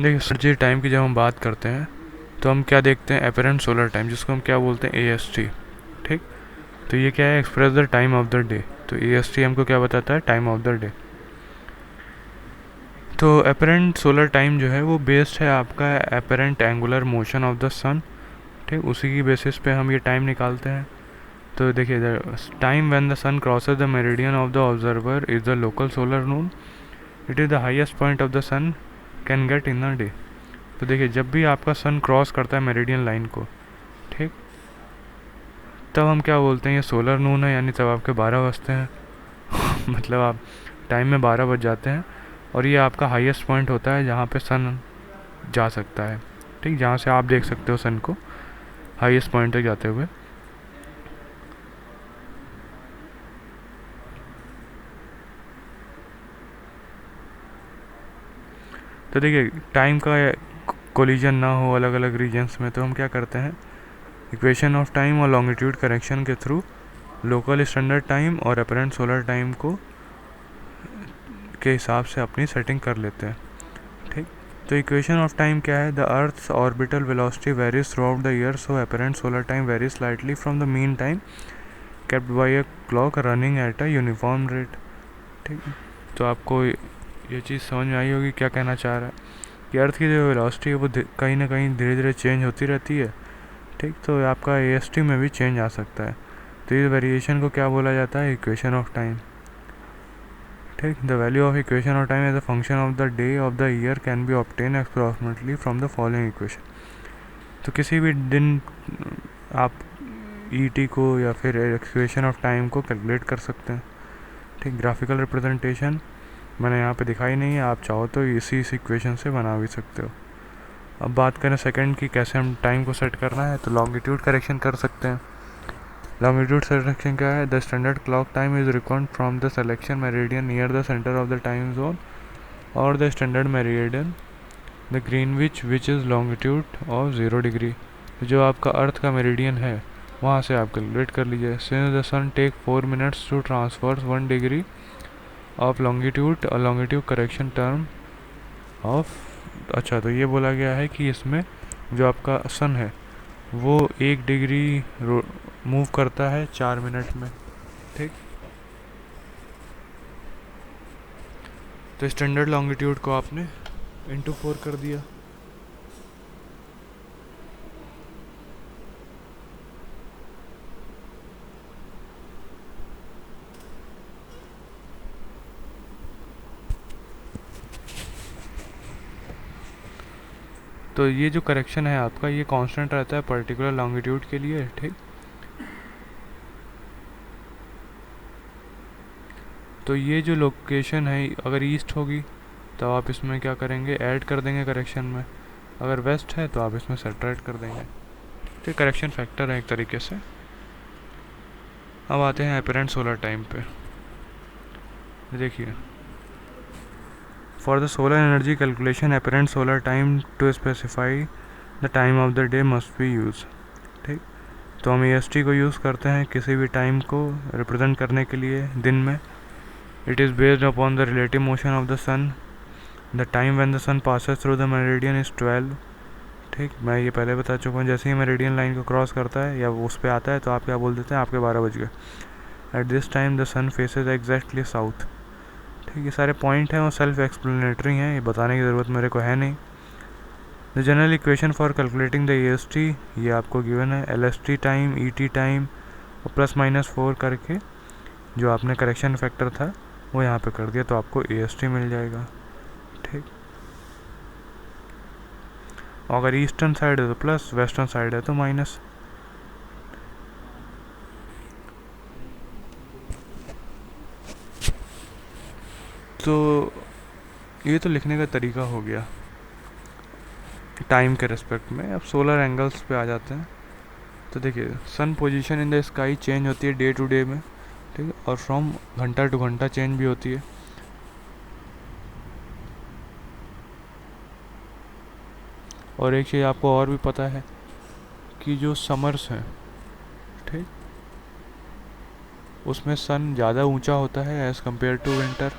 देखिए सर्जी टाइम की जब हम बात करते हैं तो हम क्या देखते हैं, एपरेंट सोलर टाइम, जिसको हम क्या बोलते हैं, AST। ठीक, तो ये क्या है, express the time of the day. तो AST हमको क्या बताता है, टाइम ऑफ द डे। तो एपरेंट सोलर टाइम जो है वो बेस्ड है आपका apparent angular motion of the sun. ठीक, उसी की बेसिस पे हम ये टाइम निकालते हैं। तो देखिए, time when the sun crosses the meridian of the observer is the local solar noon. It is the highest point of the sun can get in a day. तो देखिए, जब भी आपका सन क्रॉस करता है मेरिडियन लाइन को, ठीक, तब हम क्या बोलते हैं, ये सोलर नून है, यानी तब आपके 12 बजते हैं। मतलब आप टाइम में 12 बज जाते हैं, और ये आपका हाईएस्ट पॉइंट होता है जहाँ पे सन जा सकता है। ठीक, जहाँ से आप देख सकते हो सन को हाईएस्ट पॉइंट तक जाते हुए। तो देखिए, टाइम का कोलिजन ना हो अलग अलग रीजन्स में, तो हम क्या करते हैं, इक्वेशन ऑफ टाइम और लॉन्गिट्यूड करेक्शन के थ्रू लोकल स्टैंडर्ड टाइम और अपरेंट सोलर टाइम को के हिसाब से अपनी सेटिंग कर लेते हैं। ठीक, तो इक्वेशन ऑफ टाइम क्या है, the earth's orbital velocity varies throughout the year, so apparent solar time varies slightly from the mean time kept by a clock running at a uniform rate. ठीक, तो आपको ये चीज़ समझ में आई होगी क्या कहना चाह रहा है, कि अर्थ की जो वेलोसिटी है वो कहीं ना कहीं धीरे धीरे चेंज होती रहती है। ठीक, तो आपका AST में भी चेंज आ सकता है। तो इस वेरिएशन को क्या बोला जाता है, इक्वेशन ऑफ टाइम। ठीक, the value of equation of time as a function of the day of the year can be obtain approximately from the following equation. तो किसी भी दिन आप ET को या फिर इक्वेशन ऑफ टाइम को कैलकुलेट कर सकते हैं। ठीक, ग्राफिकल रिप्रेजेंटेशन मैंने यहाँ पे दिखाई नहीं है, आप चाहो तो इसी इक्वेशन से बना भी सकते हो। अब बात करें सेकंड की, कैसे हम टाइम को सेट करना है, तो लॉन्गिट्यूड करेक्शन कर सकते हैं। लॉन्गिट्यूड करेक्शन क्या है, the standard clock time is record from the selection meridian near the centre of the time zone और the standard meridian the Greenwich which is longitude of 0 degree. जो आपका अर्थ का meridian है वहाँ से आप कैलकुलेट कर लीजिए। Since the sun take 4 minutes to transfer 1 degree of longitude और लॉन्गिट्यूड करेक्शन टर्म ऑफ। अच्छा, तो ये बोला गया है कि इसमें जो आपका सन है वो 1 डिग्री मूव करता है 4 मिनट में। ठीक, तो स्टैंडर्ड लॉन्गिट्यूड को आपने इंटू 4 कर दिया। तो ये जो करेक्शन है आपका, ये कांस्टेंट रहता है पर्टिकुलर लॉन्गिट्यूड के लिए। ठीक, तो ये जो लोकेशन है अगर ईस्ट होगी तो आप इसमें क्या करेंगे, ऐड कर देंगे करेक्शन में। अगर वेस्ट है तो आप इसमें सब्ट्रैक्ट कर देंगे। तो करेक्शन फैक्टर है एक तरीके से। अब आते हैं अपरेंट सोलर टाइम पे। देखिए, for the solar energy calculation apparent solar time to specify the time of the day must be use. ठीक, तो हम AST को यूज़ करते हैं किसी भी टाइम को रिप्रेजेंट करने के लिए दिन में। It is based upon the relative motion of the sun. The time when the sun passes through the meridian is 12। ठीक, मैं ये पहले बता चुका हूँ, जैसे ही मेरिडियन लाइन को क्रॉस करता है या उस पर आता है तो आप क्या बोल देते हैं, आपके 12 बज गए। At this time the sun faces exactly south. ठीक, ये सारे पॉइंट हैं वो सेल्फ एक्सप्लेनेटरी हैं, ये बताने की ज़रूरत मेरे को है नहीं। The general equation for calculating the AST ये आपको गिवन है, LST टाइम, ET टाइम और +-4 करके जो आपने करेक्शन फैक्टर था वो यहाँ पे कर दिया तो आपको AST मिल जाएगा। ठीक, अगर ईस्टर्न साइड है तो प्लस, वेस्टर्न साइड है तो माइनस। तो ये तो लिखने का तरीका हो गया टाइम के रिस्पेक्ट में। अब सोलर एंगल्स पे आ जाते हैं। तो देखिए, sun position in the sky change होती है डे टू डे में। ठीक है, और फ्रॉम घंटा टू घंटा चेंज भी होती है। और एक चीज़ आपको और भी पता है कि जो समर्स हैं, ठीक, उसमें सन ज़्यादा ऊंचा होता है एज़ कम्पेयर टू विंटर।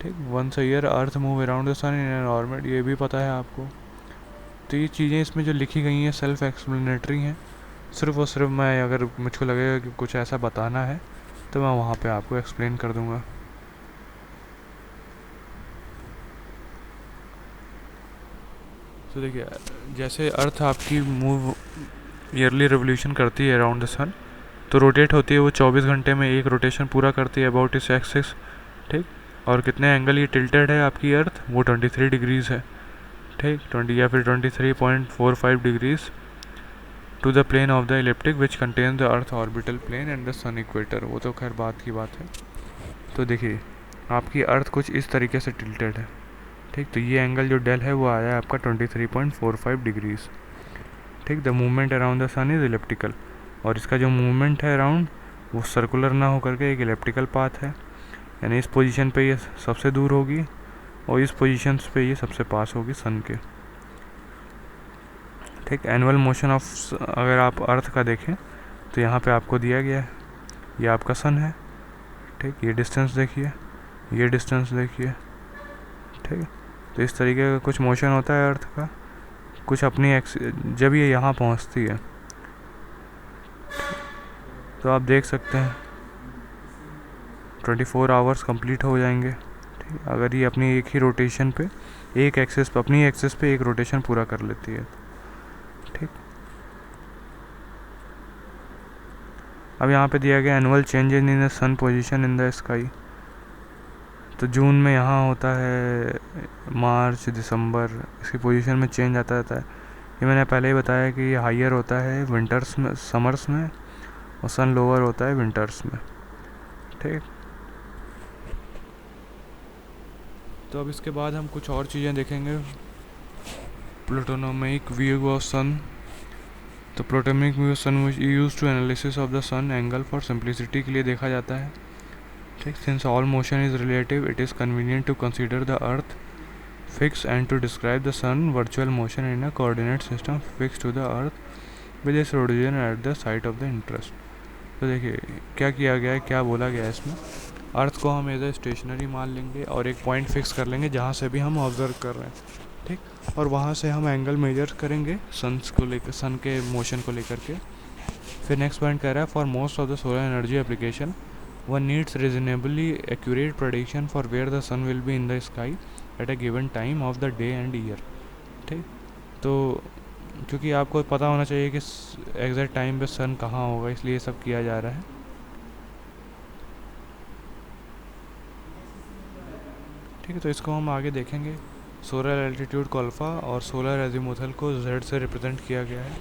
ठीक। Once a year earth move around the sun in an orbit, ये भी पता है आपको। तो ये चीज़ें इसमें जो लिखी गई हैं सेल्फ एक्सप्लेनेटरी हैं। सिर्फ और सिर्फ मैं, अगर मुझको लगेगा कि कुछ ऐसा बताना है तो मैं वहाँ पे आपको एक्सप्लेन कर दूँगा। तो देखिए, जैसे अर्थ आपकी मूव ईयरली रिवोल्यूशन करती है अराउंड द सन, तो रोटेट होती है वो 24 घंटे में एक रोटेशन पूरा करती है अबाउट इस एक्सिस। ठीक। और कितने एंगल ये टिल्टेड है आपकी अर्थ, वो 23 डिग्रीज़ है। ठीक, 20 या फिर 23.45 degrees to the plane of the ecliptic which contain the earth orbital plane and the sun equator. वो तो खैर बात की बात है। तो देखिए, आपकी अर्थ कुछ इस तरीके से टिल्टेड है। ठीक, तो ये एंगल जो डेल है वो आया है आपका 23.45 डिग्रीज़। ठीक, the movement around the sun is elliptical, और इसका जो मूवमेंट है अराउंड वो सर्कुलर ना हो करके एक इलिप्टिकल पाथ है, यानी इस पोजीशन पे ये सबसे दूर होगी और इस पोजीशन पे ये सबसे पास होगी सन के। ठीक, एनुअल मोशन ऑफ, अगर आप अर्थ का देखें तो यहाँ पे आपको दिया गया है, ये आपका सन है। ठीक, ये डिस्टेंस देखिए, ये डिस्टेंस देखिए। ठीक, तो इस तरीके का कुछ मोशन होता है अर्थ का, कुछ अपनी जब ये यहाँ पहुँचती है तो आप देख सकते हैं 24 आवर्स कंप्लीट हो जाएंगे। ठीक, अगर ये अपनी एक ही रोटेशन पे, एक एक्सिस पे, अपनी एक्सिस पे एक रोटेशन पूरा कर लेती है। ठीक, अब यहाँ पे दिया गया annual change in the sun position in the sky. तो जून में यहाँ होता है, मार्च दिसंबर इसकी पोजीशन में चेंज आता रहता है। ये मैंने पहले ही बताया कि ये हाइयर होता है विंटर्स में, समर्स में, और सन लोअर होता है विंटर्स में। ठीक, तो अब इसके बाद हम कुछ और चीज़ें देखेंगे। Ptolemaic view of sun. तो Ptolemaic view of sun use to analysis of the sun angle for simplicity के लिए देखा जाता है। ठीक, since all motion is relative it is convenient to consider the earth fix and to describe the sun virtual motion in a coordinate system fix to the earth with its origin at the site of the interest. तो देखिए क्या किया गया है, क्या बोला गया है इसमें। अर्थ को हम एज ए स्टेशनरी मान लेंगे और एक पॉइंट फिक्स कर लेंगे जहाँ से भी हम ऑब्जर्व कर रहे हैं। ठीक, और वहाँ से हम एंगल मेजर करेंगे सन को लेकर, सन के मोशन को लेकर के। फिर नेक्स्ट पॉइंट कह रहा है, for most of the solar energy application one needs reasonably accurate prediction for where the sun will be in the sky at a given time of the day and year. ठीक, तो क्योंकि आपको पता होना चाहिए कि एग्जैक्ट टाइम पे सन कहाँ होगा, इसलिए ये सब किया जा रहा है। ठीक है, तो इसको हम आगे देखेंगे। सोलर एल्टीट्यूड को अल्फ़ा और सोलर एजीमुथल को जेड से रिप्रेजेंट किया गया है।